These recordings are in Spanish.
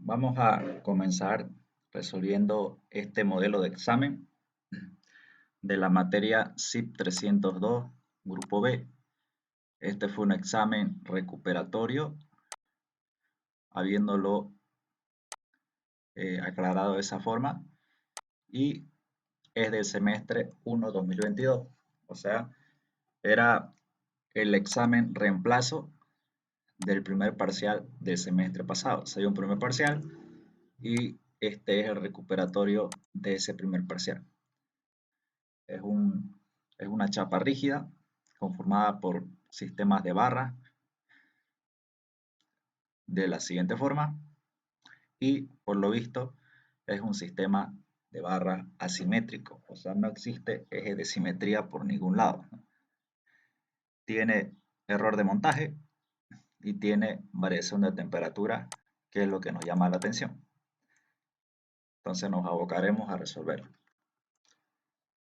Vamos a comenzar resolviendo este modelo de examen de la materia SIP 302, Grupo B. Este fue un examen recuperatorio, habiéndolo aclarado de esa forma, y es del semestre 1 2022. O sea, era el examen reemplazo del primer parcial del semestre pasado. Se dio un primer parcial y este es el recuperatorio de ese primer parcial. Es, es una chapa rígida conformada por sistemas de barras de la siguiente forma y por lo visto es un sistema de barra asimétrico, o sea, no existe eje de simetría por ningún lado. Tiene error de montaje y tiene variación de temperatura, que es lo que nos llama la atención. Entonces nos abocaremos a resolverlo.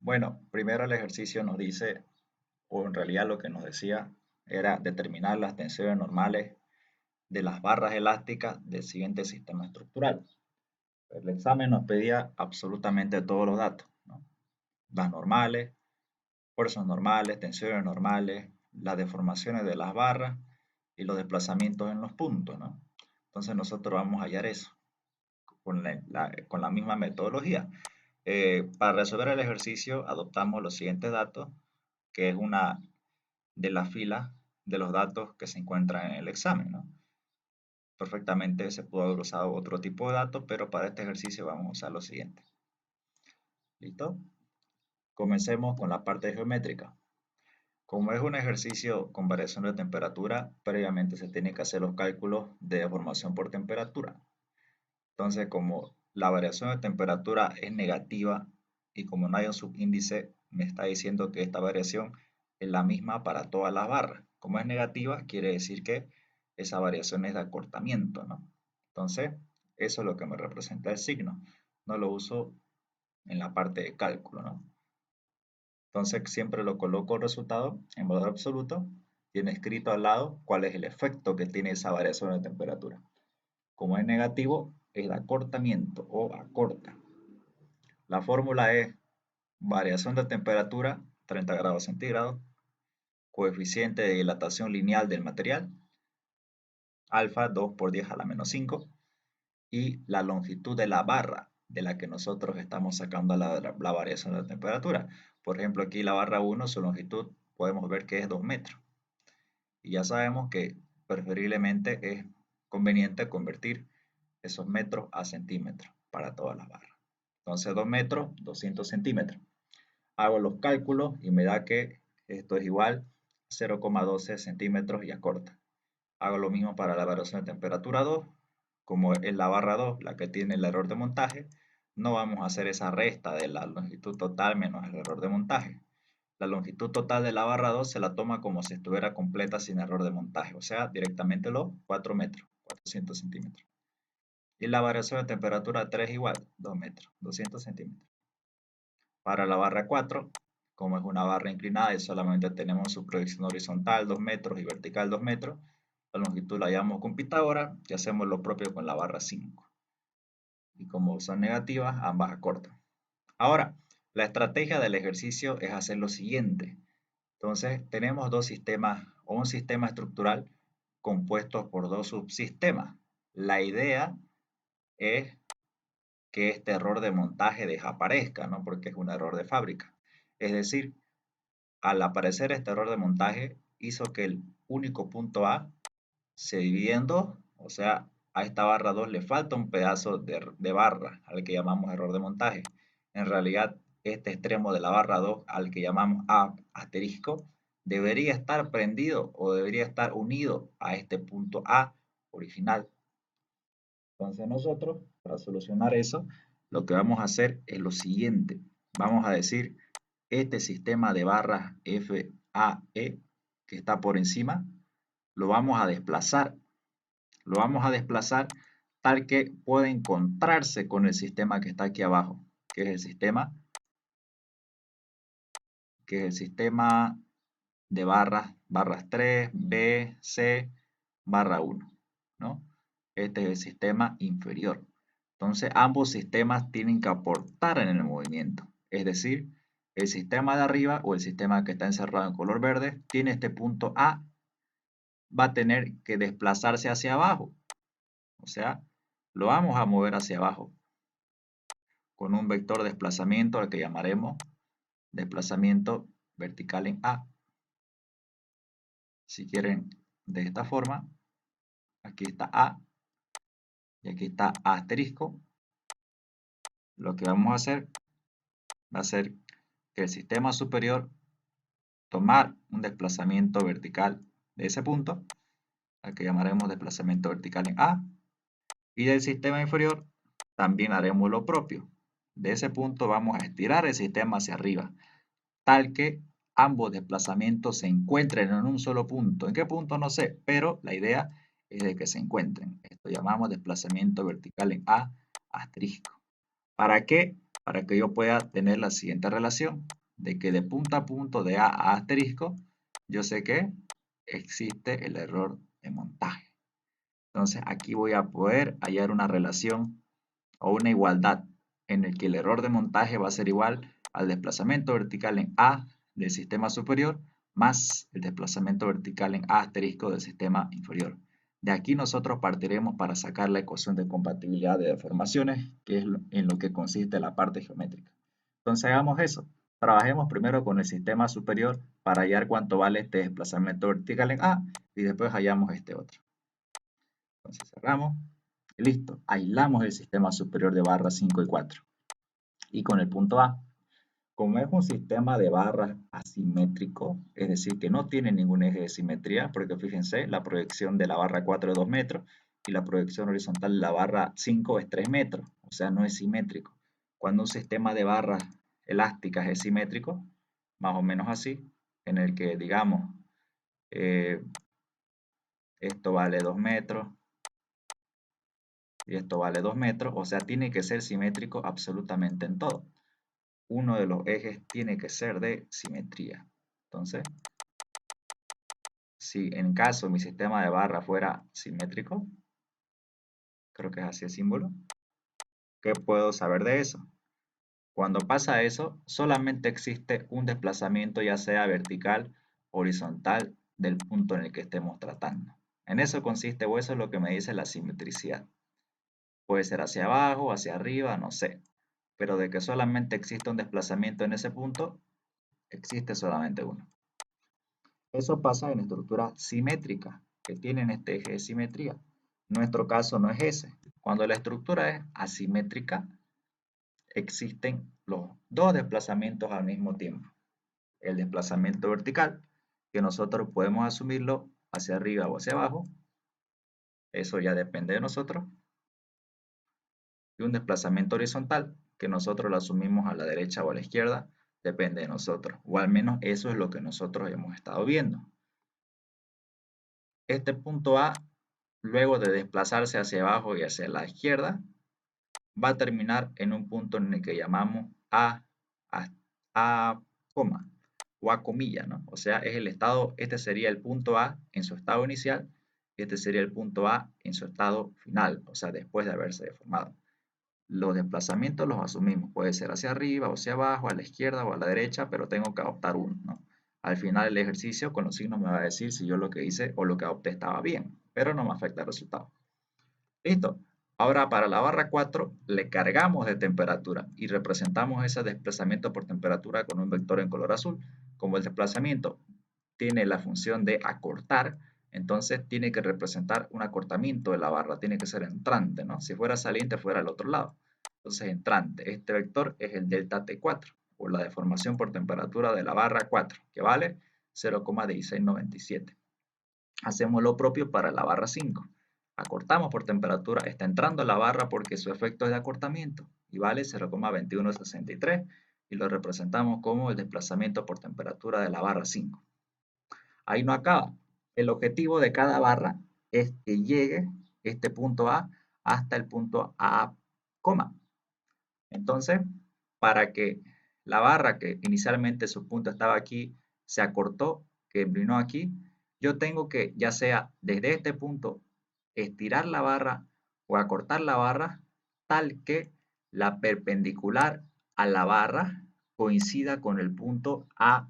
Bueno, primero el ejercicio nos dice, o en realidad lo que nos decía, era determinar las tensiones normales de las barras elásticas del siguiente sistema estructural. El examen nos pedía absolutamente todos los datos, ¿no? Las normales, fuerzas normales, tensiones normales, las deformaciones de las barras y los desplazamientos en los puntos, ¿no? Entonces nosotros vamos a hallar eso con la misma metodología. Para resolver el ejercicio adoptamos los siguientes datos, que es una de las filas de los datos que se encuentran en el examen, ¿no? Perfectamente se pudo haber usado otro tipo de datos, pero para este ejercicio vamos a usar lo siguiente. ¿Listo? Comencemos con la parte geométrica. Como es un ejercicio con variación de temperatura, previamente se tienen que hacer los cálculos de deformación por temperatura. Entonces, como la variación de temperatura es negativa y como no hay un subíndice, me está diciendo que esta variación es la misma para todas las barras. Como es negativa, quiere decir que esa variación es de acortamiento, ¿no? Entonces, eso es lo que me representa el signo. No lo uso en la parte de cálculo, ¿no? Entonces, siempre lo coloco el resultado en valor absoluto. Tiene escrito al lado cuál es el efecto que tiene esa variación de temperatura. Como es negativo, es de acortamiento o acorta. La fórmula es variación de temperatura, 30 grados centígrados, coeficiente de dilatación lineal del material, alfa 2 por 10 a la menos 5, y la longitud de la barra de la que nosotros estamos sacando la variación de temperatura. Por ejemplo, aquí la barra 1, su longitud podemos ver que es 2 metros. Y ya sabemos que preferiblemente es conveniente convertir esos metros a centímetros para todas las barras. Entonces 2 metros, 200 centímetros. Hago los cálculos y me da que esto es igual a 0,12 centímetros y acorta. Hago lo mismo para la variación de temperatura 2. Como es la barra 2 la que tiene el error de montaje, no vamos a hacer esa resta de la longitud total menos el error de montaje. La longitud total de la barra 2 se la toma como si estuviera completa sin error de montaje, o sea, directamente los 4 metros, 400 centímetros. Y la variación de temperatura 3 igual, 2 metros, 200 centímetros. Para la barra 4, como es una barra inclinada y solamente tenemos su proyección horizontal 2 metros y vertical 2 metros, la longitud la llamamos con Pitágoras y hacemos lo propio con la barra 5. Y como son negativas, ambas acortan. Ahora, la estrategia del ejercicio es hacer lo siguiente. Entonces, tenemos dos sistemas o un sistema estructural compuesto por dos subsistemas. La idea es que este error de montaje desaparezca, ¿no? Porque es un error de fábrica. Es decir, al aparecer este error de montaje, hizo que el único punto A se divide en dos, o sea, a esta barra 2 le falta un pedazo de barra, al que llamamos error de montaje. En realidad, este extremo de la barra 2, al que llamamos A asterisco, debería estar prendido o debería estar unido a este punto A original. Entonces nosotros, para solucionar eso, lo que vamos a hacer es lo siguiente. Vamos a decir, este sistema de barras FAE que está por encima, lo vamos a desplazar. Lo vamos a desplazar tal que pueda encontrarse con el sistema que está aquí abajo, que es el sistema de barras 3, B, C, barra 1, ¿no? este es el sistema inferior. Entonces, ambos sistemas tienen que aportar en el movimiento. Es decir, el sistema de arriba o el sistema que está encerrado en color verde tiene este punto A, va a tener que desplazarse hacia abajo. O sea, lo vamos a mover hacia abajo con un vector de desplazamiento al que llamaremos desplazamiento vertical en A. Si quieren, de esta forma, aquí está A y aquí está A asterisco. Lo que vamos a hacer va a ser que el sistema superior tomar un desplazamiento vertical de ese punto, al que llamaremos desplazamiento vertical en A, y del sistema inferior también haremos lo propio. De ese punto vamos a estirar el sistema hacia arriba, tal que ambos desplazamientos se encuentren en un solo punto. ¿En qué punto? No sé, pero la idea es de que se encuentren. Esto llamamos desplazamiento vertical en A asterisco. ¿Para qué? Para que yo pueda tener la siguiente relación, de que de punto a punto de A asterisco, yo sé que existe el error de montaje. Entonces aquí voy a poder hallar una relación o una igualdad en el que el error de montaje va a ser igual al desplazamiento vertical en A del sistema superior más el desplazamiento vertical en A asterisco del sistema inferior. De aquí nosotros partiremos para sacar la ecuación de compatibilidad de deformaciones, que es en lo que consiste la parte geométrica. Entonces hagamos eso. Trabajemos primero con el sistema superior para hallar cuánto vale este desplazamiento vertical en A y después hallamos este otro. Entonces cerramos y listo. Aislamos el sistema superior de barras 5 y 4. Y con el punto A, como es un sistema de barras asimétrico, es decir, que no tiene ningún eje de simetría, porque fíjense, la proyección de la barra 4 es 2 metros y la proyección horizontal de la barra 5 es 3 metros, o sea, no es simétrico. Cuando un sistema de barras elásticas es simétrico, más o menos así, en el que digamos, eh, esto vale 2 metros y esto vale 2 metros, o sea, tiene que ser simétrico absolutamente en todo. Uno de los ejes tiene que ser de simetría. Entonces, si en caso mi sistema de barra fuera simétrico, creo que es así el símbolo, ¿qué puedo saber de eso? Cuando pasa eso, solamente existe un desplazamiento ya sea vertical o horizontal del punto en el que estemos tratando. En eso consiste, o eso es lo que me dice la simetricidad. Puede ser hacia abajo, hacia arriba, no sé. Pero de que solamente existe un desplazamiento en ese punto, existe solamente uno. Eso pasa en estructuras simétricas que tienen este eje de simetría. Nuestro caso no es ese. Cuando la estructura es asimétrica, existen los dos desplazamientos al mismo tiempo. El desplazamiento vertical, que nosotros podemos asumirlo hacia arriba o hacia abajo, eso ya depende de nosotros, y un desplazamiento horizontal, que nosotros lo asumimos a la derecha o a la izquierda, depende de nosotros, o al menos eso es lo que nosotros hemos estado viendo. Este punto A, luego de desplazarse hacia abajo y hacia la izquierda, va a terminar en un punto en el que llamamos A, coma, o A comilla, ¿no? O sea, es el estado, este sería el punto A en su estado inicial, y este sería el punto A en su estado final, o sea, después de haberse deformado. Los desplazamientos los asumimos, puede ser hacia arriba o hacia abajo, a la izquierda o a la derecha, pero tengo que adoptar uno, ¿no? Al final del ejercicio con los signos me va a decir si yo lo que hice o lo que adopté estaba bien, pero no me afecta el resultado. Listo. Ahora para la barra 4 le cargamos de temperatura y representamos ese desplazamiento por temperatura con un vector en color azul. Como el desplazamiento tiene la función de acortar, entonces tiene que representar un acortamiento de la barra, tiene que ser entrante, ¿no? Si fuera saliente fuera al otro lado. Entonces entrante, este vector es el delta T4, o la deformación por temperatura de la barra 4, que vale 0,1697. Hacemos lo propio para la barra 5. Acortamos por temperatura, está entrando a la barra porque su efecto es de acortamiento y vale 0,2163 y lo representamos como el desplazamiento por temperatura de la barra 5. Ahí no acaba. El objetivo de cada barra es que llegue este punto A hasta el punto A, coma. Entonces, para que la barra que inicialmente su punto estaba aquí se acortó, que vino aquí, yo tengo que ya sea desde este punto estirar la barra o acortar la barra tal que la perpendicular a la barra coincida con el punto A,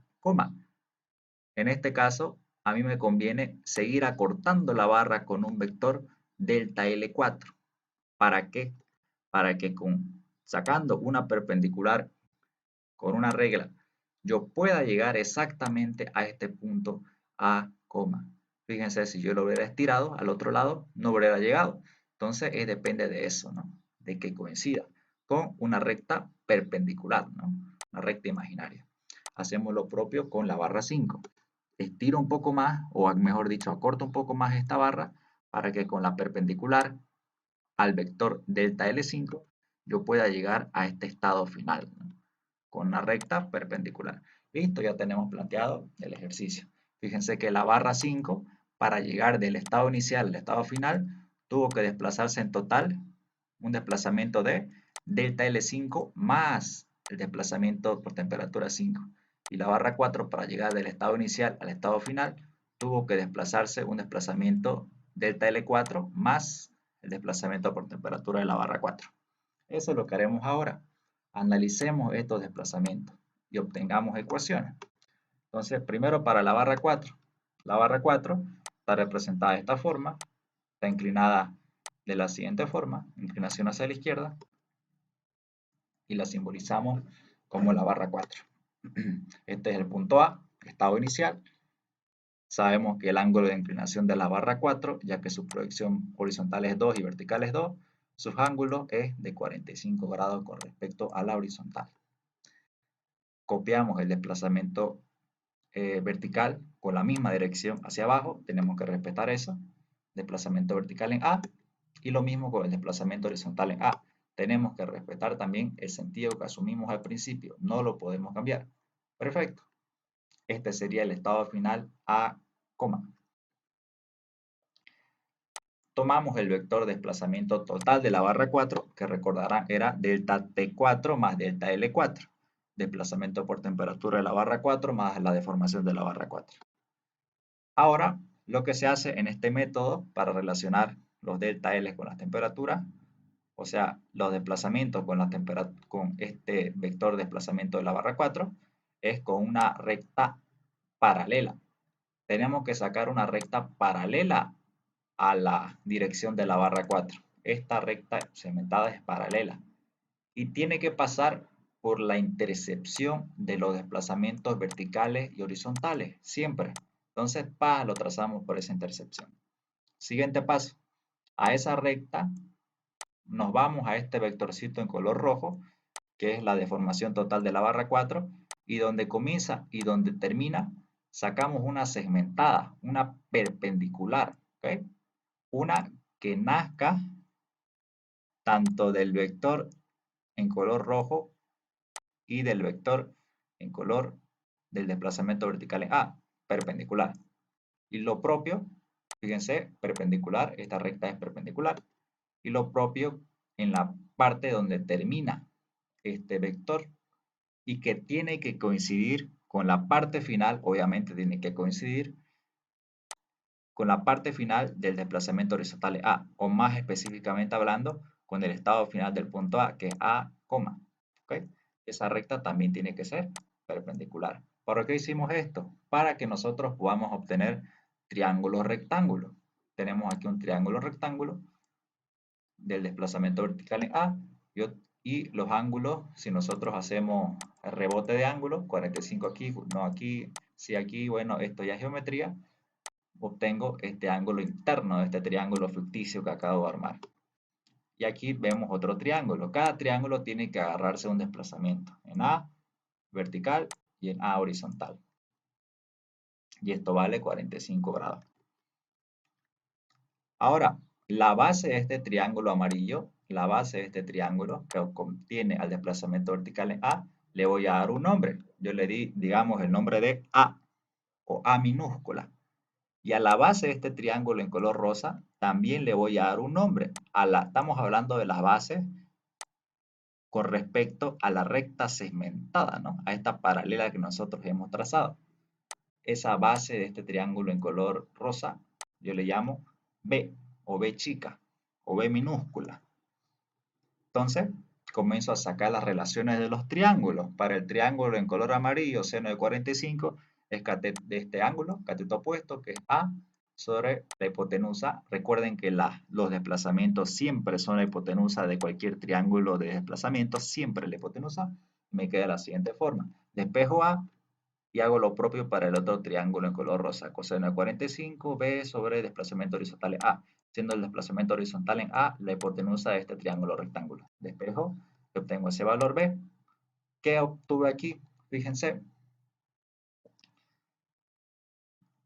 en este caso, a mí me conviene seguir acortando la barra con un vector delta L4. ¿Para qué? Para que sacando una perpendicular con una regla, yo pueda llegar exactamente a este punto A, Fíjense, si yo lo hubiera estirado al otro lado, no hubiera llegado. Entonces, depende de eso, ¿no? De que coincida con una recta perpendicular, ¿no? Una recta imaginaria. Hacemos lo propio con la barra 5. Estiro un poco más, o mejor dicho, acorto un poco más esta barra para que con la perpendicular al vector delta L5 yo pueda llegar a este estado final, ¿no? Con una recta perpendicular. Listo, ya tenemos planteado el ejercicio. Fíjense que la barra 5, para llegar del estado inicial al estado final, tuvo que desplazarse en total un desplazamiento de delta L5 más el desplazamiento por temperatura 5. Y la barra 4, para llegar del estado inicial al estado final, tuvo que desplazarse un desplazamiento delta L4 más el desplazamiento por temperatura de la barra 4. Eso es lo que haremos ahora. Analicemos estos desplazamientos y obtengamos ecuaciones. Entonces, primero para la barra 4. La barra 4 está representada de esta forma, está inclinada de la siguiente forma, inclinación hacia la izquierda, y la simbolizamos como la barra 4. Este es el punto A, estado inicial. Sabemos que el ángulo de inclinación de la barra 4, ya que su proyección horizontal es 2 y vertical es 2, su ángulo es de 45 grados con respecto a la horizontal. Copiamos el desplazamiento vertical con la misma dirección hacia abajo, tenemos que respetar eso, desplazamiento vertical en A, y lo mismo con el desplazamiento horizontal en A. Tenemos que respetar también el sentido que asumimos al principio, no lo podemos cambiar. Perfecto. Este sería el estado final A, tomamos el vector de desplazamiento total de la barra 4, que recordarán era delta T4 más delta L4. Desplazamiento por temperatura de la barra 4 más la deformación de la barra 4. Ahora, lo que se hace en este método para relacionar los delta L con las temperaturas, o sea, los desplazamientos con este vector de desplazamiento de la barra 4, es con una recta paralela. Tenemos que sacar una recta paralela a la dirección de la barra 4. Esta recta segmentada es paralela y tiene que pasar por la intercepción de los desplazamientos verticales y horizontales, siempre. Entonces, lo trazamos por esa intercepción. Siguiente paso. A esa recta nos vamos a este vectorcito en color rojo, que es la deformación total de la barra 4, y donde comienza y donde termina, sacamos una segmentada, una perpendicular, ¿ok? Una que nazca tanto del vector en color rojo y del vector en color del desplazamiento vertical en A, perpendicular. Y lo propio, fíjense, perpendicular, esta recta es perpendicular. Y lo propio en la parte donde termina este vector y que tiene que coincidir con la parte final, obviamente tiene que coincidir con la parte final del desplazamiento horizontal A, o más específicamente hablando, con el estado final del punto A, que es A, ¿okay? Esa recta también tiene que ser perpendicular. ¿Por qué hicimos esto? Para que nosotros podamos obtener triángulos rectángulos. Tenemos aquí un triángulo rectángulo del desplazamiento vertical en A y los ángulos, si nosotros hacemos el rebote de ángulos, 45 aquí, no aquí, si aquí, bueno, esto ya es geometría, obtengo este ángulo interno de este triángulo ficticio que acabo de armar. Y aquí vemos otro triángulo. Cada triángulo tiene que agarrarse a un desplazamiento en A vertical y en A horizontal. Y esto vale 45 grados. Ahora, la base de este triángulo amarillo, la base de este triángulo que contiene al desplazamiento vertical en A, le voy a dar un nombre. Yo le di, digamos, el nombre de A o A minúscula. Y a la base de este triángulo en color rosa también le voy a dar un nombre. Estamos hablando de las bases con respecto a la recta segmentada, ¿no? A esta paralela que nosotros hemos trazado. Esa base de este triángulo en color rosa yo le llamo B. o B chica o B minúscula. Entonces, comienzo a sacar las relaciones de los triángulos. Para el triángulo en color amarillo, seno de 45, es de este ángulo, cateto opuesto, que es A, sobre la hipotenusa. Recuerden que los desplazamientos siempre son la hipotenusa de cualquier triángulo de desplazamiento, siempre la hipotenusa. Me queda de la siguiente forma. Despejo A y hago lo propio para el otro triángulo en color rosa. Coseno de 45, B sobre desplazamiento horizontal en A. Siendo el desplazamiento horizontal en A la hipotenusa de este triángulo rectángulo. Despejo y obtengo ese valor B. ¿Qué obtuve aquí? Fíjense,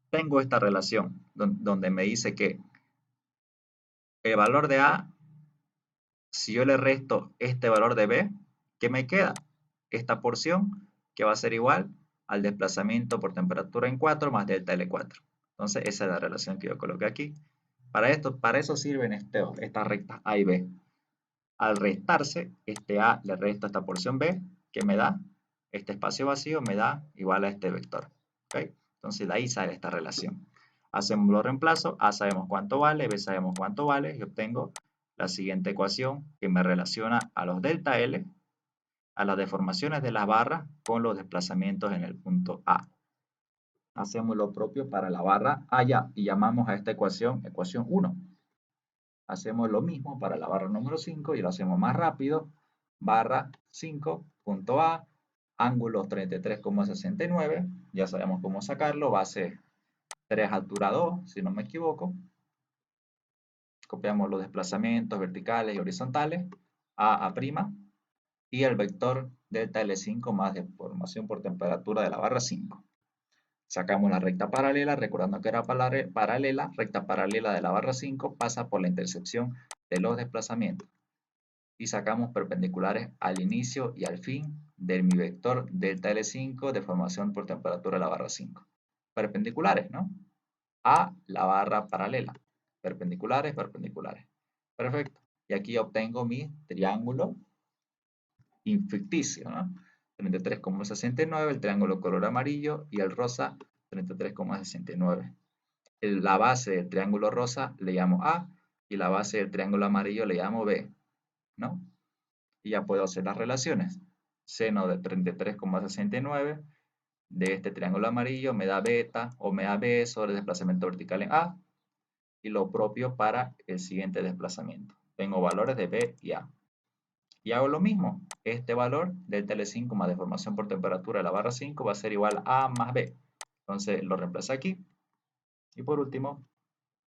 tengo esta relación donde me dice que el valor de A, si yo le resto este valor de B, ¿qué me queda? Esta porción que va a ser igual al desplazamiento por temperatura en 4 más delta L4. Entonces esa es la relación que yo coloqué aquí. Para eso sirven estas rectas A y B. Al restarse, este A le resto a esta porción B, que me da este espacio vacío, me da igual a este vector. ¿Okay? Entonces de ahí sale esta relación. Hacemos los reemplazos, A sabemos cuánto vale, B sabemos cuánto vale, y obtengo la siguiente ecuación que me relaciona a los delta L, a las deformaciones de las barras con los desplazamientos en el punto A. Hacemos lo propio para la barra A y llamamos a esta ecuación 1. Hacemos lo mismo para la barra número 5 y lo hacemos más rápido. Barra 5, punto A, ángulo 33,69. Ya sabemos cómo sacarlo. Base 3, altura 2, si no me equivoco. Copiamos los desplazamientos verticales y horizontales. A'. Y el vector delta L5 más deformación por temperatura de la barra 5. Sacamos la recta paralela, recordando que era paralela, recta paralela de la barra 5 pasa por la intersección de los desplazamientos. Y sacamos perpendiculares al inicio y al fin de mi vector delta L5 de formación por temperatura de la barra 5. Perpendiculares, ¿no? A la barra paralela. Perpendiculares, perpendiculares. Perfecto. Y aquí obtengo mi triángulo ficticio, ¿no? 33,69, el triángulo color amarillo y el rosa 33,69. La base del triángulo rosa le llamo A y la base del triángulo amarillo le llamo B, ¿no? Y ya puedo hacer las relaciones. Seno de 33,69 de este triángulo amarillo me da beta o me da B sobre el desplazamiento vertical en A y lo propio para el siguiente desplazamiento. Tengo valores de B y A. Y hago lo mismo. Este valor del L5 más deformación por temperatura de la barra 5 va a ser igual a A más B. Entonces lo reemplazo aquí. Y por último,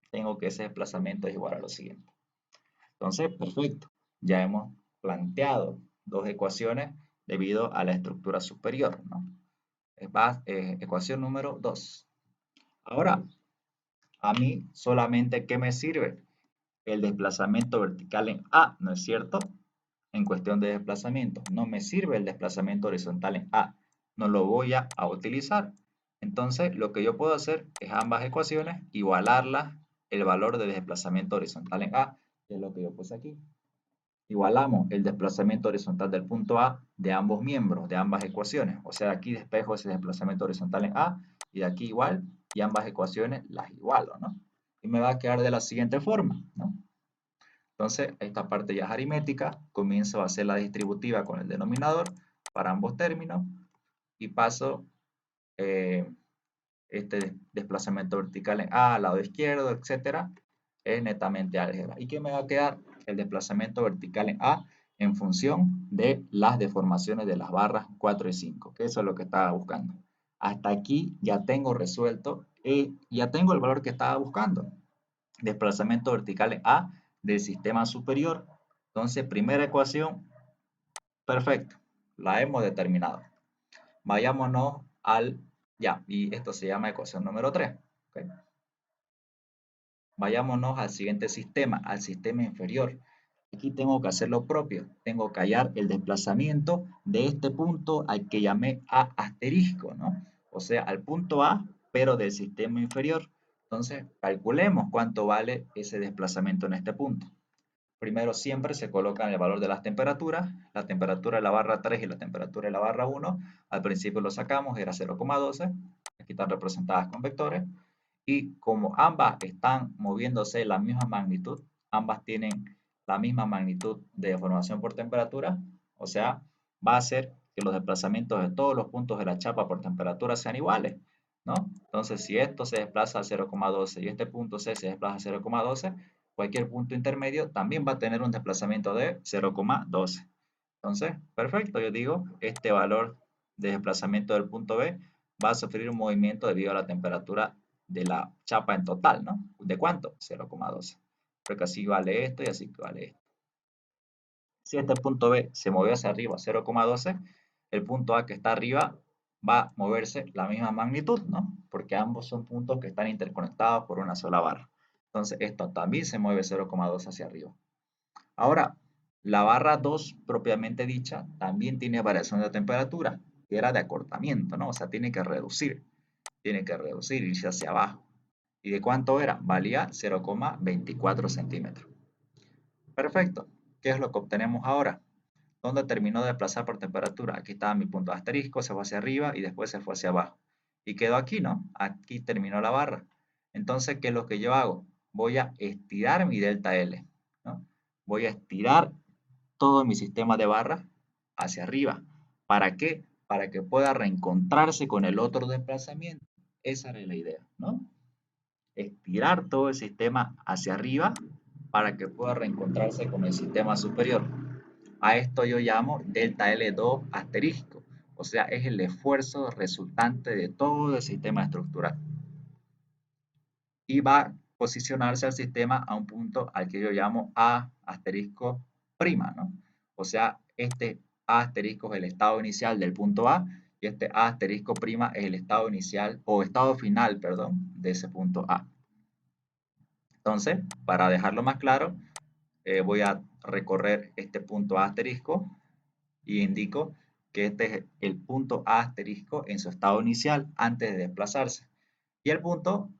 tengo que ese desplazamiento es igual a lo siguiente. Entonces, perfecto. Ya hemos planteado dos ecuaciones debido a la estructura superior, ¿no? Ecuación número 2. Ahora, a mí solamente ¿qué me sirve? El desplazamiento vertical en A, ¿no es cierto? En cuestión de desplazamiento. No me sirve el desplazamiento horizontal en A. No lo voy a utilizar. Entonces, lo que yo puedo hacer es ambas ecuaciones, igualarlas, el valor de desplazamiento horizontal en A, que es lo que yo puse aquí. Igualamos el desplazamiento horizontal del punto A de ambos miembros, de ambas ecuaciones. O sea, aquí despejo ese desplazamiento horizontal en A y de aquí igual, y ambas ecuaciones las igualo, ¿no? Y me va a quedar de la siguiente forma, ¿no? Entonces, esta parte ya es aritmética, comienzo a hacer la distributiva con el denominador para ambos términos y paso este desplazamiento vertical en A al lado izquierdo, etcétera, es netamente álgebra. ¿Y qué me va a quedar? El desplazamiento vertical en A en función de las deformaciones de las barras 4 y 5, que eso es lo que estaba buscando. Hasta aquí ya tengo resuelto, ya tengo el valor que estaba buscando. Desplazamiento vertical en A del sistema superior. Entonces, primera ecuación, perfecto, la hemos determinado. Vayámonos y esto se llama ecuación número 3. ¿Okay? Vayámonos al siguiente sistema, al sistema inferior. Aquí tengo que hacer lo propio, tengo que hallar el desplazamiento de este punto al que llamé A asterisco, ¿no? O sea, al punto A, pero del sistema inferior. Entonces, calculemos cuánto vale ese desplazamiento en este punto. Primero siempre se colocan el valor de las temperaturas, la temperatura de la barra 3 y la temperatura de la barra 1. Al principio lo sacamos, era 0,12, aquí están representadas con vectores. Y como ambas están moviéndose en la misma magnitud, ambas tienen la misma magnitud de deformación por temperatura, o sea, va a hacer que los desplazamientos de todos los puntos de la chapa por temperatura sean iguales, ¿no? Entonces, si esto se desplaza a 0,12 y este punto C se desplaza a 0,12, cualquier punto intermedio también va a tener un desplazamiento de 0,12. Entonces, perfecto, yo digo, este valor de desplazamiento del punto B va a sufrir un movimiento debido a la temperatura de la chapa en total, ¿no? ¿De cuánto? 0,12. Porque así vale esto y así vale esto. Si este punto B se movió hacia arriba 0,12, el punto A que está arriba va a moverse la misma magnitud, ¿no? Porque ambos son puntos que están interconectados por una sola barra. Entonces, esto también se mueve 0,2 hacia arriba. Ahora, la barra 2 propiamente dicha también tiene variación de temperatura, que era de acortamiento, ¿no? O sea, tiene que reducir, irse hacia abajo. ¿Y de cuánto era? Valía 0,24 centímetros. Perfecto. ¿Qué es lo que obtenemos ahora? ¿Dónde terminó de desplazar por temperatura? Aquí estaba mi punto asterisco, se fue hacia arriba y después se fue hacia abajo. Y quedó aquí, ¿no? Aquí terminó la barra. Entonces, ¿qué es lo que yo hago? Voy a estirar mi delta L, ¿no? Voy a estirar todo mi sistema de barras hacia arriba. ¿Para qué? Para que pueda reencontrarse con el otro desplazamiento. Esa era la idea, ¿no? Estirar todo el sistema hacia arriba para que pueda reencontrarse con el sistema superior. A esto yo llamo delta L2 asterisco, o sea, es el esfuerzo resultante de todo el sistema estructural. Y va a posicionarse al sistema a un punto al que yo llamo A asterisco prima, ¿no? O sea, este A asterisco es el estado inicial del punto A y este A asterisco prima es el estado inicial o estado final, perdón, de ese punto A. Entonces, para dejarlo más claro, voy a recorrer este punto A asterisco y indico que este es el punto A asterisco en su estado inicial antes de desplazarse. Y el punto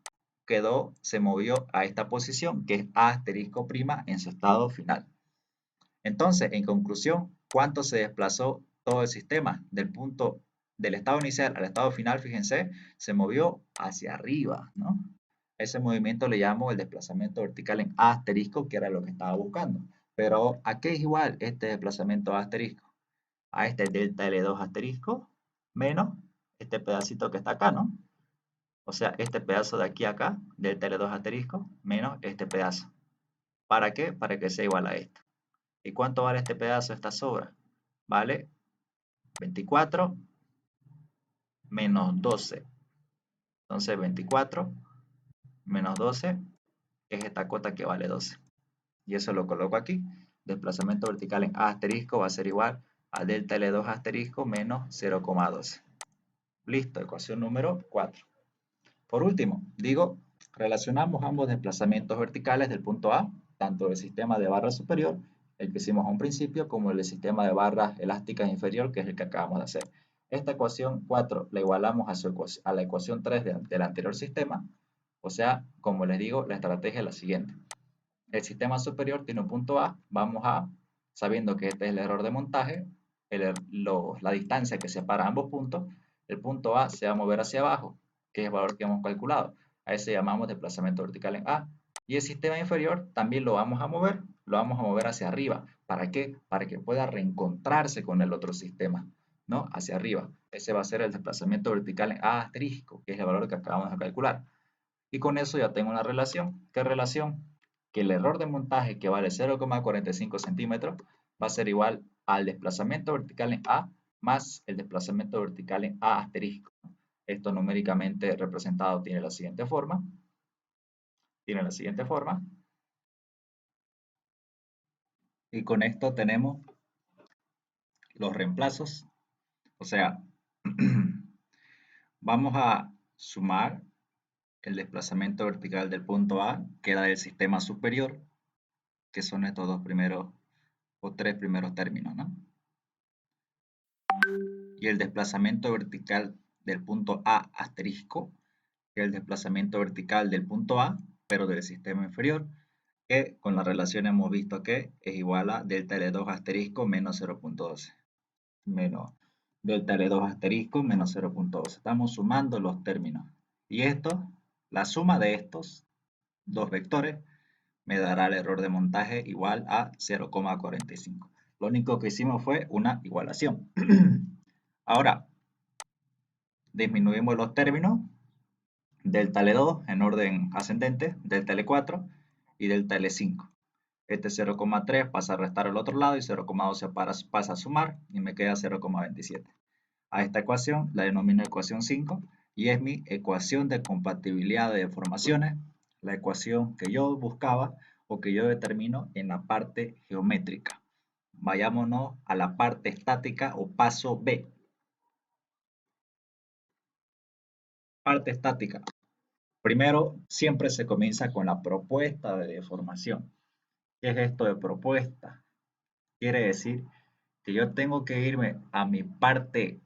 se movió a esta posición que es A asterisco prima en su estado final. Entonces, en conclusión, ¿cuánto se desplazó todo el sistema? Del estado inicial al estado final, fíjense, se movió hacia arriba, ¿no? Ese movimiento le llamo el desplazamiento vertical en A asterisco, que era lo que estaba buscando. Pero, ¿a qué es igual este desplazamiento A asterisco? A este delta L2 asterisco menos este pedacito que está acá, ¿no? O sea, este pedazo de aquí a acá, delta L2 asterisco, menos este pedazo. ¿Para qué? Para que sea igual a esto. ¿Y cuánto vale este pedazo, esta sobra? Vale 24 menos 12. Entonces 24 menos 12 es esta cota que vale 12. Y eso lo coloco aquí. Desplazamiento vertical en A asterisco va a ser igual a delta L2 asterisco menos 0,12. Listo, ecuación número 4. Por último, digo, relacionamos ambos desplazamientos verticales del punto A, tanto del sistema de barra superior, el que hicimos a un principio, como el del sistema de barras elásticas inferior, que es el que acabamos de hacer. Esta ecuación 4 la igualamos a la ecuación 3 del anterior sistema, o sea, como les digo, la estrategia es la siguiente. El sistema superior tiene un punto A, vamos a, sabiendo que este es el error de montaje, la distancia que separa ambos puntos, el punto A se va a mover hacia abajo, que es el valor que hemos calculado. A ese llamamos desplazamiento vertical en A. Y el sistema inferior también lo vamos a mover hacia arriba. ¿Para qué? Para que pueda reencontrarse con el otro sistema, ¿no? Hacia arriba. Ese va a ser el desplazamiento vertical en A asterisco, que es el valor que acabamos de calcular. Y con eso ya tengo una relación. ¿Qué relación? Que el error de montaje que vale 0,45 centímetros va a ser igual al desplazamiento vertical en A más el desplazamiento vertical en A asterisco. Esto numéricamente representado tiene la siguiente forma. Y con esto tenemos los reemplazos. O sea, vamos a sumar el desplazamiento vertical del punto A, que era del sistema superior, que son estos dos primeros o tres primeros términos, ¿no? Y el desplazamiento vertical del punto A asterisco, que es el desplazamiento vertical del punto A, pero del sistema inferior, que con la relación hemos visto que es igual a delta L2 asterisco menos 0,12, menos delta L2 asterisco menos 0,12. Estamos sumando los términos. Y esto La suma de estos dos vectores me dará el error de montaje igual a 0,45. Lo único que hicimos fue una igualación. Ahora, disminuimos los términos delta L2 en orden ascendente, delta L4 y delta L5. Este 0,3 pasa a restar al otro lado y 0,12 pasa a sumar y me queda 0,27. A esta ecuación la denomino ecuación 5 y es mi ecuación de compatibilidad de deformaciones, la ecuación que yo buscaba o que yo determino en la parte geométrica. Vayámonos a la parte estática o paso B. Parte estática. Primero, siempre se comienza con la propuesta de deformación. ¿Qué es esto de propuesta? Quiere decir que yo tengo que irme a mi parte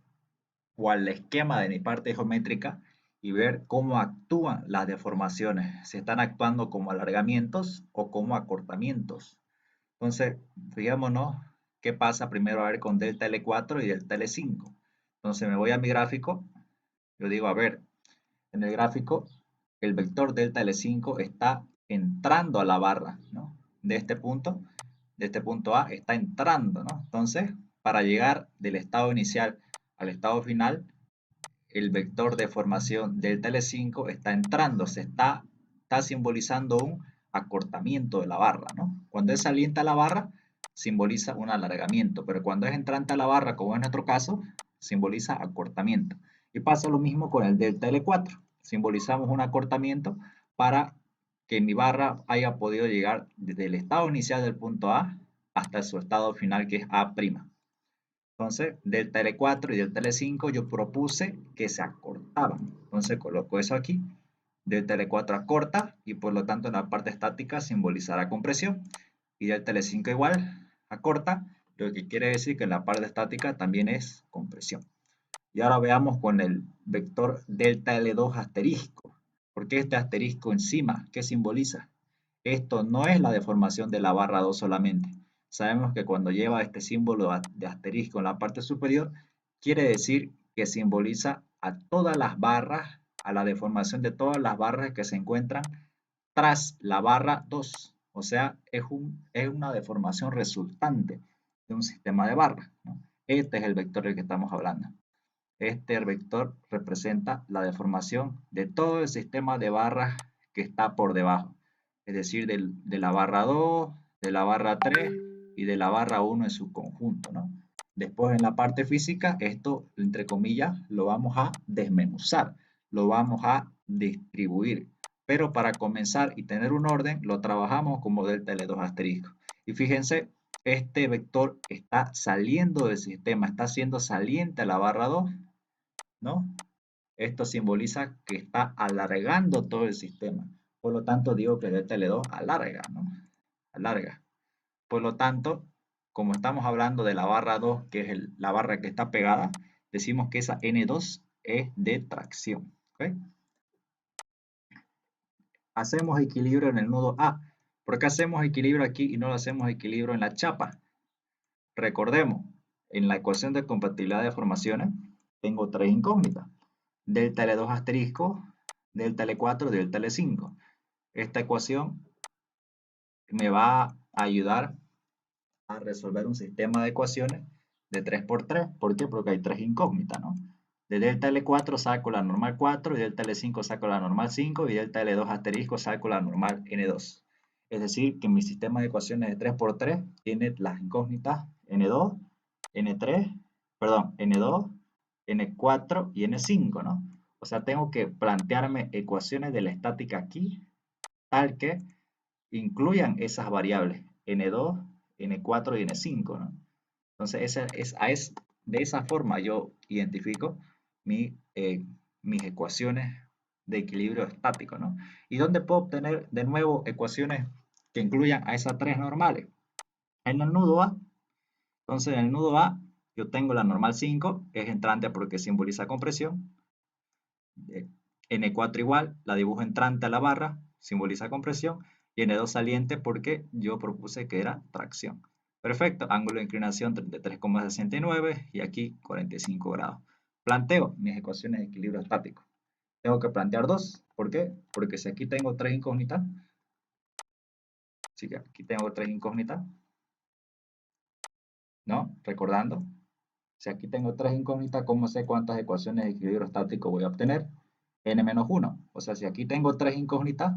o al esquema de mi parte geométrica y ver cómo actúan las deformaciones, si están actuando como alargamientos o como acortamientos. Entonces, fijémonos qué pasa primero a ver con delta L4 y delta L5. Entonces me voy a mi gráfico, yo digo, a ver, en el gráfico el vector delta L5 está entrando a la barra, ¿no? De este punto A está entrando, ¿no? Entonces, para llegar del estado inicial al estado final, el vector de formación delta L5 está entrando, está simbolizando un acortamiento de la barra, ¿no? Cuando es saliente a la barra, simboliza un alargamiento, pero cuando es entrante a la barra, como en nuestro caso, simboliza acortamiento. Y pasa lo mismo con el delta L4. Simbolizamos un acortamiento para que mi barra haya podido llegar desde el estado inicial del punto A hasta su estado final, que es A'. Entonces, delta L4 y delta L5 yo propuse que se acortaban. Entonces coloco eso aquí. Delta L4 acorta y por lo tanto en la parte estática simbolizará compresión. Y delta L5 igual acorta, lo que quiere decir que en la parte estática también es compresión. Y ahora veamos con el vector delta L2 asterisco. ¿Por qué este asterisco encima? ¿Qué simboliza? Esto no es la deformación de la barra 2 solamente. Sabemos que cuando lleva este símbolo de asterisco en la parte superior, quiere decir que simboliza a todas las barras, a la deformación de todas las barras que se encuentran tras la barra 2. O sea, es una deformación resultante de un sistema de barras, ¿no? Este es el vector del que estamos hablando. Este vector representa la deformación de todo el sistema de barras que está por debajo, es decir, de la barra 2, de la barra 3 y de la barra 1 en su conjunto, ¿no? Después en la parte física, esto, entre comillas, lo vamos a desmenuzar, lo vamos a distribuir. Pero para comenzar y tener un orden, lo trabajamos como delta L2 asterisco. Y fíjense, este vector está saliendo del sistema, está siendo saliente a la barra 2, ¿no? Esto simboliza que está alargando todo el sistema. Por lo tanto, digo que delta L2 alarga, ¿no? Alarga. Por lo tanto, como estamos hablando de la barra 2, que es la barra que está pegada, decimos que esa N2 es de tracción. ¿Okay? Hacemos equilibrio en el nudo A. ¿Por qué hacemos equilibrio aquí y no lo hacemos equilibrio en la chapa? Recordemos, en la ecuación de compatibilidad de formaciones tengo tres incógnitas. Delta L2 asterisco, delta L4, delta L5. Esta ecuación me va a ayudar a resolver un sistema de ecuaciones de 3×3. ¿Por qué? Porque hay tres incógnitas, ¿no? De delta L4 saco la normal 4, y delta L5 saco la normal 5, y delta L2 asterisco saco la normal N2. Es decir, que mi sistema de ecuaciones de 3×3 tiene las incógnitas N2, N3, perdón, N2, N4 y N5, ¿no? O sea, tengo que plantearme ecuaciones de la estática aquí, tal que incluyan esas variables, N2, N4 y N5, ¿no? Entonces, de esa forma yo identifico mis ecuaciones de equilibrio estático, ¿no? ¿Y dónde puedo obtener de nuevo ecuaciones que incluyan a esas tres normales? En el nudo A. Entonces, en el nudo A yo tengo la normal 5, es entrante porque simboliza compresión. N4 igual, la dibujo entrante a la barra, simboliza compresión, y N2 saliente porque yo propuse que era tracción. Perfecto, ángulo de inclinación 33,69 y aquí 45 grados. Planteo mis ecuaciones de equilibrio estático. tengo que plantear dos. ¿Por qué? Porque si aquí tengo tres incógnitas, si aquí tengo tres incógnitas, ¿no? Recordando, si aquí tengo tres incógnitas, ¿cómo sé cuántas ecuaciones de equilibrio estático voy a obtener? N-1. O sea, si aquí tengo tres incógnitas,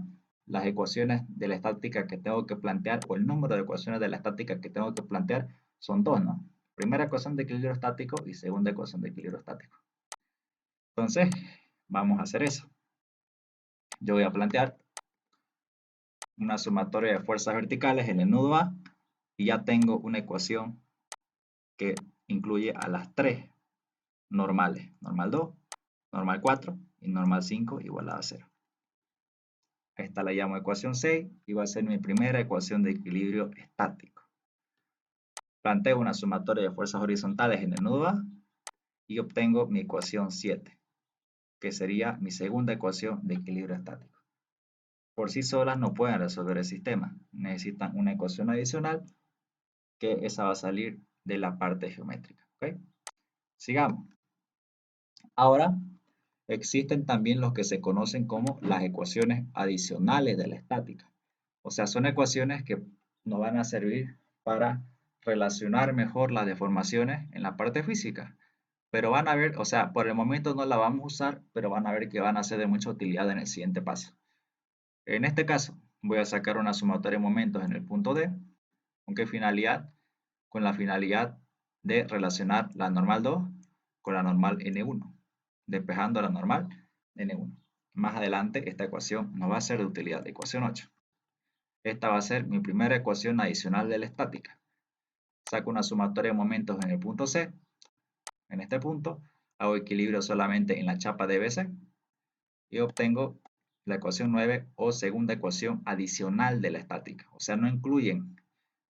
las ecuaciones de la estática que tengo que plantear, o el número de ecuaciones de la estática que tengo que plantear, son dos, ¿no? Primera ecuación de equilibrio estático y segunda ecuación de equilibrio estático. Entonces, vamos a hacer eso. Yo voy a plantear una sumatoria de fuerzas verticales en el nudo A y ya tengo una ecuación que incluye a las tres normales. Normal 2, normal 4 y normal 5 igualada a 0. Esta la llamo ecuación 6 y va a ser mi primera ecuación de equilibrio estático. Planteo una sumatoria de fuerzas horizontales en el nudo A y obtengo mi ecuación 7, que sería mi segunda ecuación de equilibrio estático. Por sí solas no pueden resolver el sistema, necesitan una ecuación adicional que esa va a salir de la parte geométrica. ¿Okay? Sigamos. Ahora, existen también los que se conocen como las ecuaciones adicionales de la estática. O sea, son ecuaciones que nos van a servir para relacionar mejor las deformaciones en la parte física. Pero van a ver, o sea, por el momento no la vamos a usar, pero van a ver que van a ser de mucha utilidad en el siguiente paso. En este caso, voy a sacar una sumatoria de momentos en el punto D. ¿Con qué finalidad? Con la finalidad de relacionar la normal 2 con la normal N1, despejando la normal N1. Más adelante esta ecuación nos va a ser de utilidad, ecuación 8. Esta va a ser mi primera ecuación adicional de la estática. Saco una sumatoria de momentos en el punto C. En este punto hago equilibrio solamente en la chapa de BC y obtengo la ecuación 9 o segunda ecuación adicional de la estática. O sea,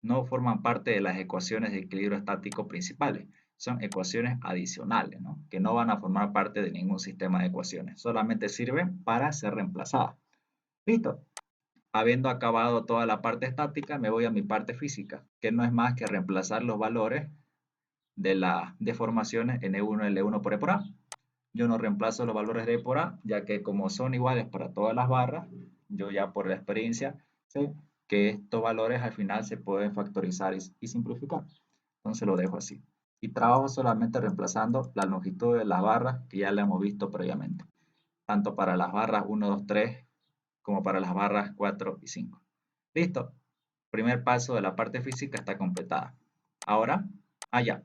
no forman parte de las ecuaciones de equilibrio estático principales. Son ecuaciones adicionales, ¿no? Que no van a formar parte de ningún sistema de ecuaciones. Solamente sirven para ser reemplazadas. Listo. Habiendo acabado toda la parte estática, me voy a mi parte física, que no es más que reemplazar los valores de las deformaciones N1 y L1 por E por A. Yo no reemplazo los valores de E por A, ya que como son iguales para todas las barras, yo ya por la experiencia sé que estos valores al final se pueden factorizar y simplificar. Entonces lo dejo así. Y trabajo solamente reemplazando la longitud de las barras que ya la hemos visto previamente, tanto para las barras 1, 2, 3 como para las barras 4 y 5. Listo. Primer paso de la parte física está completada. Ahora, allá.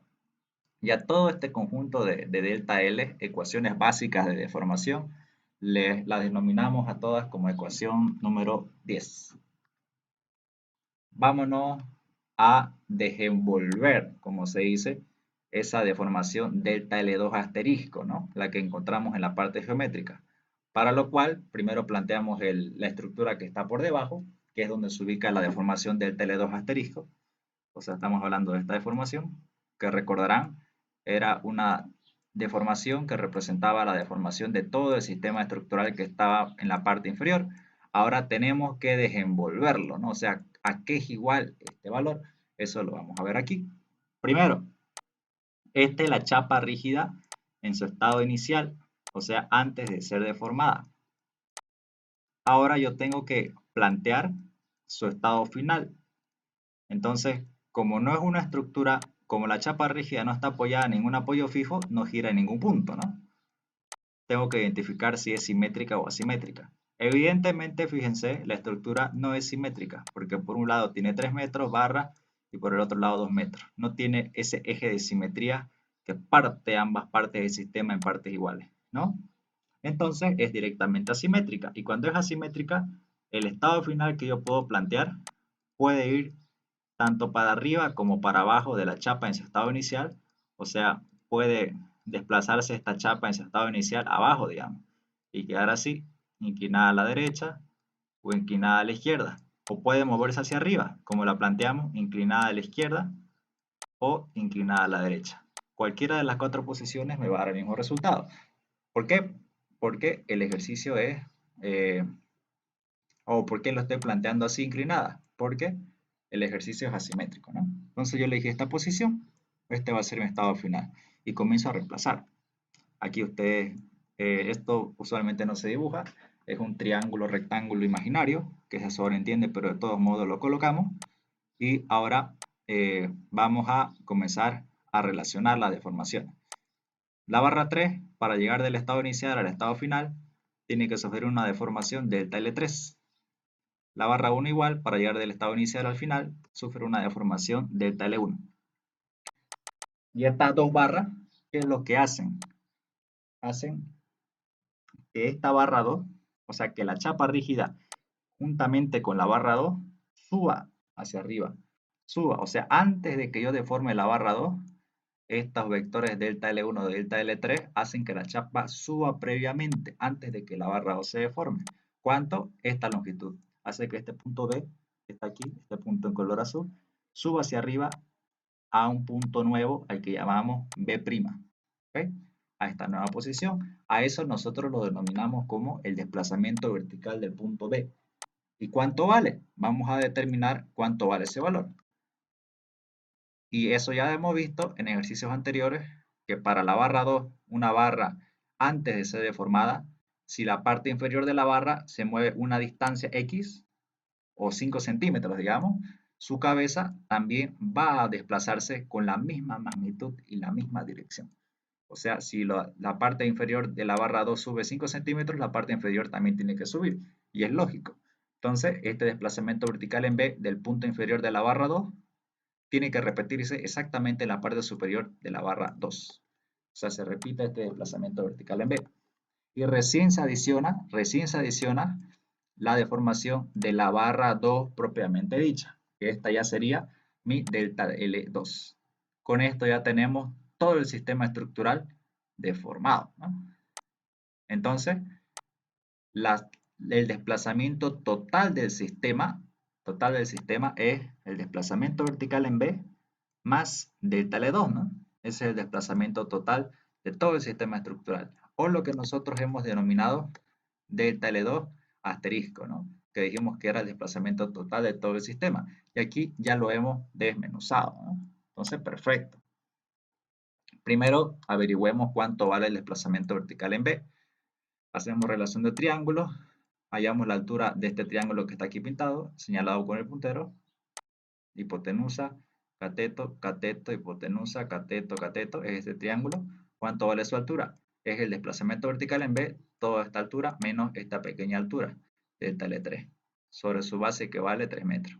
Ya todo este conjunto de delta L, ecuaciones básicas de deformación, las denominamos a todas como ecuación número 10. Vámonos a desenvolver, como se dice, esa deformación delta L2 asterisco, ¿no? La que encontramos en la parte geométrica. Para lo cual, primero planteamos la estructura que está por debajo, que es donde se ubica la deformación delta L2 asterisco. O sea, estamos hablando de esta deformación, que recordarán, era una deformación que representaba la deformación de todo el sistema estructural que estaba en la parte inferior. Ahora tenemos que desenvolverlo, ¿no? O sea, ¿a qué es igual este valor? Eso lo vamos a ver aquí. Primero, esta es la chapa rígida en su estado inicial, o sea, antes de ser deformada. Ahora yo tengo que plantear su estado final. Entonces, como no es una estructura, como la chapa rígida no está apoyada en ningún apoyo fijo, no gira en ningún punto, ¿no? Tengo que identificar si es simétrica o asimétrica. Evidentemente, fíjense, la estructura no es simétrica, porque por un lado tiene 3 metros barra y por el otro lado 2 metros. No tiene ese eje de simetría que parte ambas partes del sistema en partes iguales, ¿no? Entonces es directamente asimétrica. Y cuando es asimétrica, el estado final que yo puedo plantear puede ir tanto para arriba como para abajo de la chapa en su estado inicial, o sea, puede desplazarse esta chapa en su estado inicial abajo, digamos, y quedar así, inclinada a la derecha o inclinada a la izquierda, o puede moverse hacia arriba, como la planteamos, inclinada a la izquierda o inclinada a la derecha. Cualquiera de las cuatro posiciones me va a dar el mismo resultado. ¿Por qué? Porque el ejercicio es, o ¿por qué lo estoy planteando así inclinada? Porque el ejercicio es asimétrico, ¿no? Entonces yo elegí esta posición, este va a ser mi estado final y comienzo a reemplazar. Aquí ustedes Esto usualmente no se dibuja, es un triángulo rectángulo imaginario, que se sobreentiende, pero de todos modos lo colocamos. Y ahora vamos a comenzar a relacionar las deformaciones. La barra 3, para llegar del estado inicial al estado final, tiene que sufrir una deformación delta L3. La barra 1 igual, para llegar del estado inicial al final, sufre una deformación delta L1. Y estas dos barras, ¿qué es lo que hacen? Hacen que esta barra 2, o sea que la chapa rígida juntamente con la barra 2, suba hacia arriba. Suba, o sea, antes de que yo deforme la barra 2, estos vectores delta L1 y delta L3 hacen que la chapa suba previamente, antes de que la barra 2 se deforme. ¿Cuánto? Esta longitud. Hace que este punto B, que está aquí, este punto en color azul, suba hacia arriba a un punto nuevo al que llamamos B'. ¿Ok? A esta nueva posición. A eso nosotros lo denominamos como el desplazamiento vertical del punto B. ¿Y cuánto vale? Vamos a determinar cuánto vale ese valor. Y eso ya hemos visto en ejercicios anteriores que para la barra 2, una barra antes de ser deformada, si la parte inferior de la barra se mueve una distancia X o 5 centímetros, digamos, su cabeza también va a desplazarse con la misma magnitud y la misma dirección. O sea, si la parte inferior de la barra 2 sube 5 centímetros, la parte inferior también tiene que subir. Y es lógico. Entonces, este desplazamiento vertical en B del punto inferior de la barra 2 tiene que repetirse exactamente en la parte superior de la barra 2. O sea, se repite este desplazamiento vertical en B. Y recién se adiciona la deformación de la barra 2 propiamente dicha. Que esta ya sería mi delta L2. Con esto ya tenemos todo el sistema estructural deformado, ¿no? Entonces, el desplazamiento total del sistema es el desplazamiento vertical en B más delta L2, ¿no? Ese es el desplazamiento total de todo el sistema estructural, o lo que nosotros hemos denominado delta L2 asterisco, ¿no? Que dijimos que era el desplazamiento total de todo el sistema. Y aquí ya lo hemos desmenuzado, ¿no? Entonces, perfecto. Primero, averigüemos cuánto vale el desplazamiento vertical en B. Hacemos relación de triángulos, hallamos la altura de este triángulo que está aquí pintado, señalado con el puntero, hipotenusa, cateto, cateto, hipotenusa, cateto, cateto, es este triángulo. ¿Cuánto vale su altura? Es el desplazamiento vertical en B, toda esta altura menos esta pequeña altura, delta L3, sobre su base que vale 3 metros.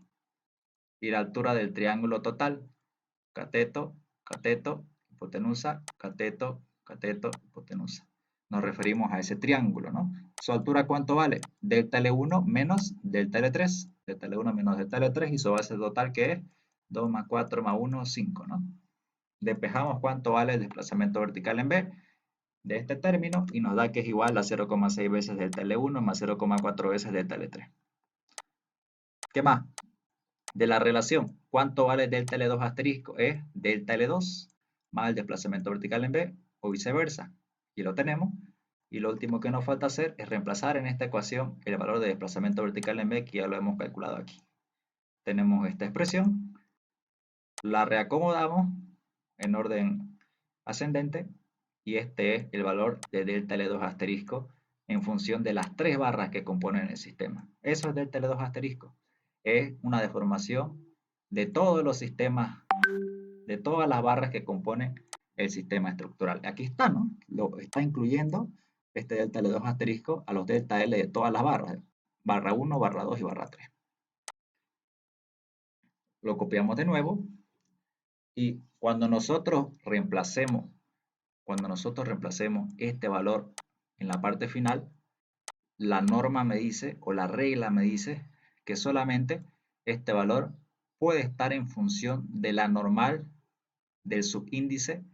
Y la altura del triángulo total, cateto, cateto, hipotenusa, cateto, cateto, hipotenusa. Nos referimos a ese triángulo, ¿no? ¿Su altura cuánto vale? Delta L1 menos delta L3. Delta L1 menos delta L3 y su base total que es 2 más 4 más 1, 5, ¿no? Despejamos cuánto vale el desplazamiento vertical en B de este término y nos da que es igual a 0,6 veces delta L1 más 0,4 veces delta L3. ¿Qué más? De la relación, ¿cuánto vale delta L2 asterisco? Es delta L2 más el desplazamiento vertical en B o viceversa. Y lo tenemos. Y lo último que nos falta hacer es reemplazar en esta ecuación el valor de desplazamiento vertical en B que ya lo hemos calculado aquí. Tenemos esta expresión, la reacomodamos en orden ascendente y este es el valor de delta L2 asterisco en función de las tres barras que componen el sistema. Eso es delta L2 asterisco. Es una deformación de todos los sistemas, de todas las barras que componen el sistema estructural. Aquí está, ¿no? Lo está incluyendo este delta L2 asterisco a los delta L de todas las barras. Barra 1, barra 2 y barra 3. Lo copiamos de nuevo y cuando nosotros reemplacemos este valor en la parte final, la norma me dice o la regla me dice que solamente este valor puede estar en función de la normal del subíndice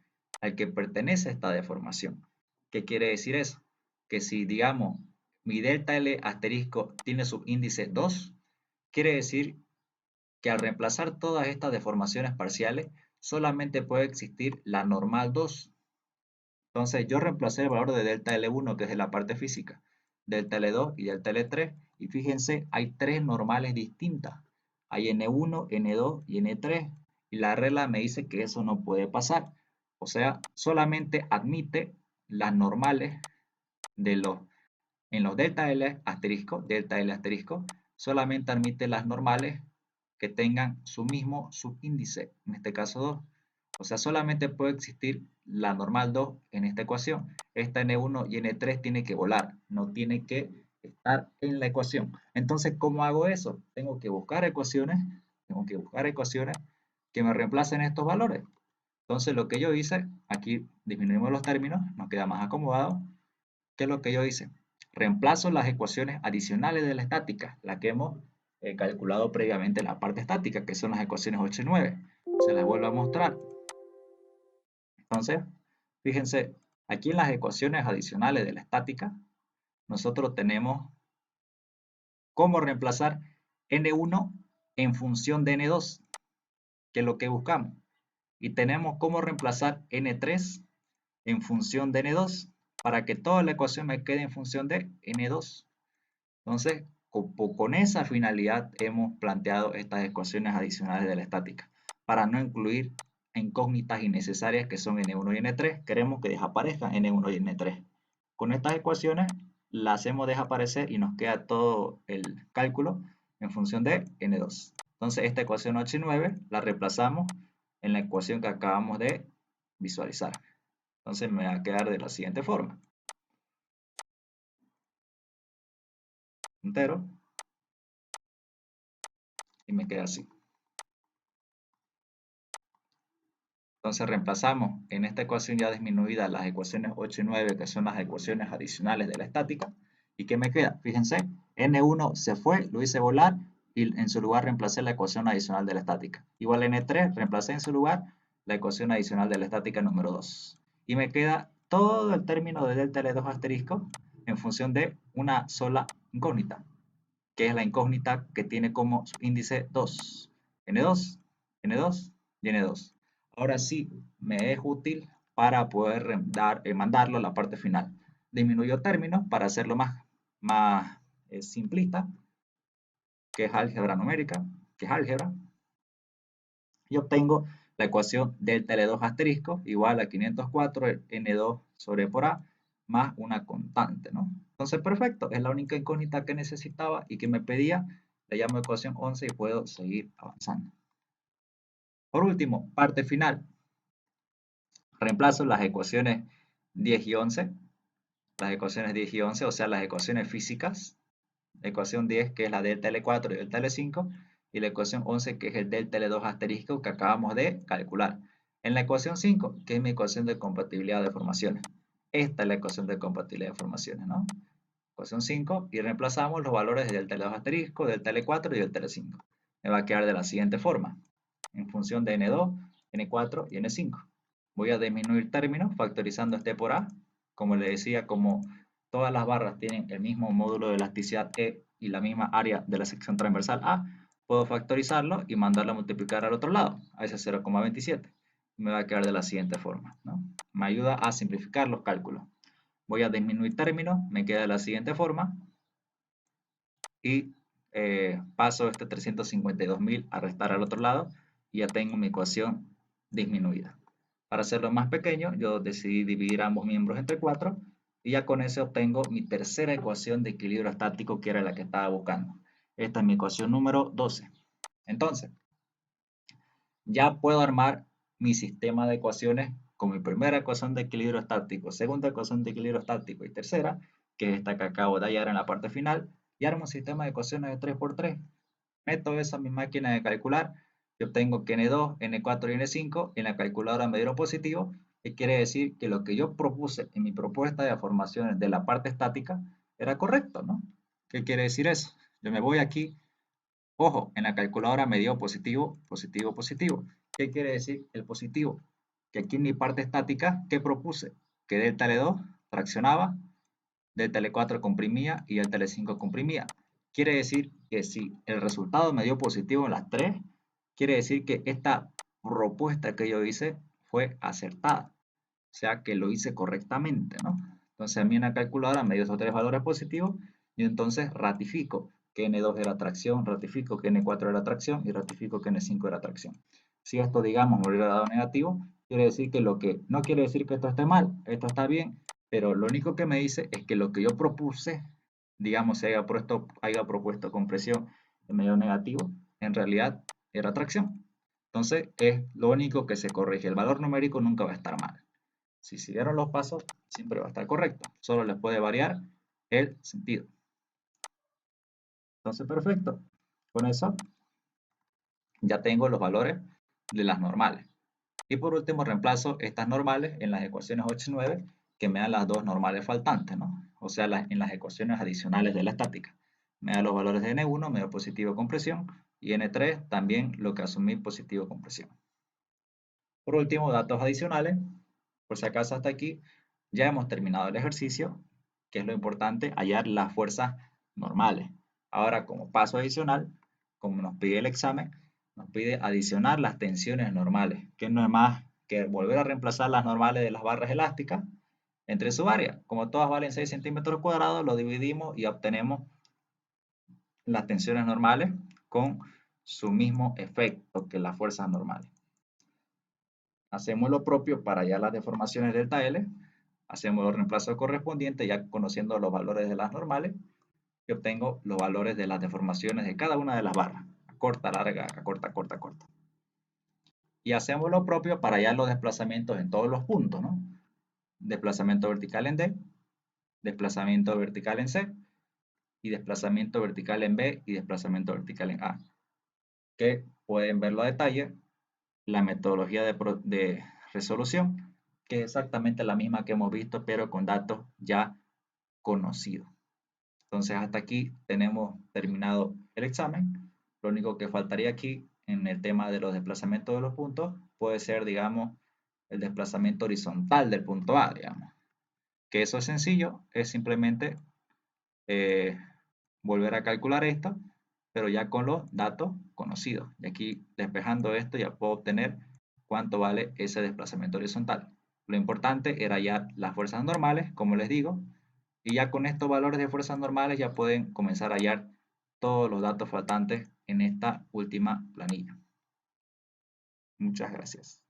al que pertenece esta deformación. ¿Qué quiere decir eso? Que si, digamos, mi delta L asterisco tiene subíndice 2, quiere decir que al reemplazar todas estas deformaciones parciales, solamente puede existir la normal 2. Entonces yo reemplacé el valor de delta L1, que es de la parte física, delta L2 y delta L3, y fíjense, hay tres normales distintas. Hay N1, N2 y N3, y la regla me dice que eso no puede pasar. O sea, solamente admite las normales de en los delta L asterisco, solamente admite las normales que tengan su mismo subíndice, en este caso 2. O sea, solamente puede existir la normal 2 en esta ecuación. Esta N1 y N3 tiene que volar, no tiene que estar en la ecuación. Entonces, ¿cómo hago eso? Tengo que buscar ecuaciones que me reemplacen estos valores. Entonces, lo que yo hice, aquí disminuimos los términos, nos queda más acomodado. ¿Qué es lo que yo hice? Reemplazo las ecuaciones adicionales de la estática, las que hemos calculado previamente en la parte estática, que son las ecuaciones 8 y 9. Se las vuelvo a mostrar. Entonces, fíjense, aquí en las ecuaciones adicionales de la estática, nosotros tenemos cómo reemplazar N1 en función de N2, que es lo que buscamos. Y tenemos cómo reemplazar N3 en función de N2, para que toda la ecuación me quede en función de N2. Entonces, con esa finalidad hemos planteado estas ecuaciones adicionales de la estática, para no incluir incógnitas innecesarias que son N1 y N3. Queremos que desaparezcan N1 y N3. Con estas ecuaciones las hacemos desaparecer y nos queda todo el cálculo en función de N2. Entonces, esta ecuación 8 y 9 la reemplazamos en la ecuación que acabamos de visualizar. Entonces, me va a quedar de la siguiente forma. Entero. Y me queda así. Entonces reemplazamos en esta ecuación ya disminuida las ecuaciones 8 y 9, que son las ecuaciones adicionales de la estática. ¿Y qué me queda? Fíjense, N1 se fue, lo hice volar y en su lugar reemplacé la ecuación adicional de la estática. Igual N3, reemplacé en su lugar la ecuación adicional de la estática número 2. Y me queda todo el término de delta L2 asterisco en función de una sola incógnita, que es la incógnita que tiene como índice 2. N2, N2 y N2. Ahora sí me es útil para poder mandarlo a la parte final. Disminuyo términos para hacerlo más simplista, que es álgebra numérica, que es álgebra. Y obtengo la ecuación delta L2 asterisco igual a 504 N2 sobre por A más una constante, ¿no? Entonces, perfecto, es la única incógnita que necesitaba y que me pedía. Le llamo ecuación 11 y puedo seguir avanzando. Por último, parte final. Reemplazo las ecuaciones 10 y 11. Las ecuaciones 10 y 11, o sea, las ecuaciones físicas. La ecuación 10, que es la delta L4 y delta L5. Y la ecuación 11, que es el delta L2 asterisco que acabamos de calcular. En la ecuación 5, que es mi ecuación de compatibilidad de formaciones. Esta es la ecuación de compatibilidad de formaciones, ¿no? Ecuación 5, y reemplazamos los valores de delta L2 asterisco, delta L4 y delta L5. Me va a quedar de la siguiente forma, en función de N2, N4 y N5. Voy a disminuir términos factorizando este por A. Como le decía, como todas las barras tienen el mismo módulo de elasticidad E y la misma área de la sección transversal A, puedo factorizarlo y mandarlo a multiplicar al otro lado, a ese 0,27. Me va a quedar de la siguiente forma, ¿no? Me ayuda a simplificar los cálculos. Voy a disminuir términos, me queda de la siguiente forma. Y paso este 352.000 a restar al otro lado y ya tengo mi ecuación disminuida. Para hacerlo más pequeño, yo decidí dividir ambos miembros entre 4 y ya con eso obtengo mi tercera ecuación de equilibrio estático, que era la que estaba buscando. Esta es mi ecuación número 12. Entonces, ya puedo armar mi sistema de ecuaciones con mi primera ecuación de equilibrio estático, segunda ecuación de equilibrio estático y tercera, que es esta que acabo de hallar en la parte final, y armo un sistema de ecuaciones de 3×3. Meto eso a mi máquina de calcular y obtengo que N2, N4 y N5 en la calculadora me dieron positivo, y quiere decir que lo que yo propuse en mi propuesta de formaciones de la parte estática era correcto, ¿no? ¿Qué quiere decir eso? Yo me voy aquí. Ojo, en la calculadora me dio positivo, positivo, positivo. ¿Qué quiere decir el positivo? Que aquí en mi parte estática, ¿qué propuse? Que delta L2 traccionaba, delta L4 comprimía y delta L5 comprimía. Quiere decir que si el resultado me dio positivo en las tres, quiere decir que esta propuesta que yo hice fue acertada. O sea que lo hice correctamente, ¿no? Entonces a mí en la calculadora me dio esos tres valores positivos y entonces ratifico que N2 era tracción, ratifico que N4 era tracción y ratifico que N5 era tracción. Si esto, digamos, me hubiera dado negativo, quiere decir que no quiere decir que esto esté mal, esto está bien, pero lo único que me dice es que lo que yo propuse, digamos, se haya propuesto compresión en medio negativo, en realidad era tracción. Entonces, es lo único que se corrige. El valor numérico nunca va a estar mal. Si siguieron los pasos, siempre va a estar correcto. Solo les puede variar el sentido. Entonces, perfecto. Con eso ya tengo los valores de las normales. Y por último, reemplazo estas normales en las ecuaciones 8 y 9 que me dan las dos normales faltantes, ¿no? O sea, en las ecuaciones adicionales de la estática. Me da los valores de N1, me da positivo compresión, y N3 también lo que asumí positivo compresión. Por último, datos adicionales. Por si acaso hasta aquí, ya hemos terminado el ejercicio, que es lo importante, hallar las fuerzas normales. Ahora, como paso adicional, como nos pide el examen, nos pide adicionar las tensiones normales, que no es más que volver a reemplazar las normales de las barras elásticas entre su área. Como todas valen 6 centímetros cuadrados, lo dividimos y obtenemos las tensiones normales con su mismo efecto que las fuerzas normales. Hacemos lo propio para hallar las deformaciones delta L, hacemos los reemplazos correspondientes ya conociendo los valores de las normales y obtengo los valores de las deformaciones de cada una de las barras, corta, larga, corta, corta, corta. Y hacemos lo propio para hallar los desplazamientos en todos los puntos, ¿no? Desplazamiento vertical en D, desplazamiento vertical en C, y desplazamiento vertical en B y desplazamiento vertical en A, que pueden verlo a detalle, la metodología de resolución, que es exactamente la misma que hemos visto, pero con datos ya conocidos. Entonces, hasta aquí tenemos terminado el examen. Lo único que faltaría aquí en el tema de los desplazamientos de los puntos puede ser, digamos, el desplazamiento horizontal del punto A, digamos. Que eso es sencillo, es simplemente eh, volver a calcular esto, pero ya con los datos conocidos. Y aquí, despejando esto, ya puedo obtener cuánto vale ese desplazamiento horizontal. Lo importante era hallar las fuerzas normales, como les digo, y ya con estos valores de fuerzas normales ya pueden comenzar a hallar todos los datos faltantes en esta última planilla. Muchas gracias.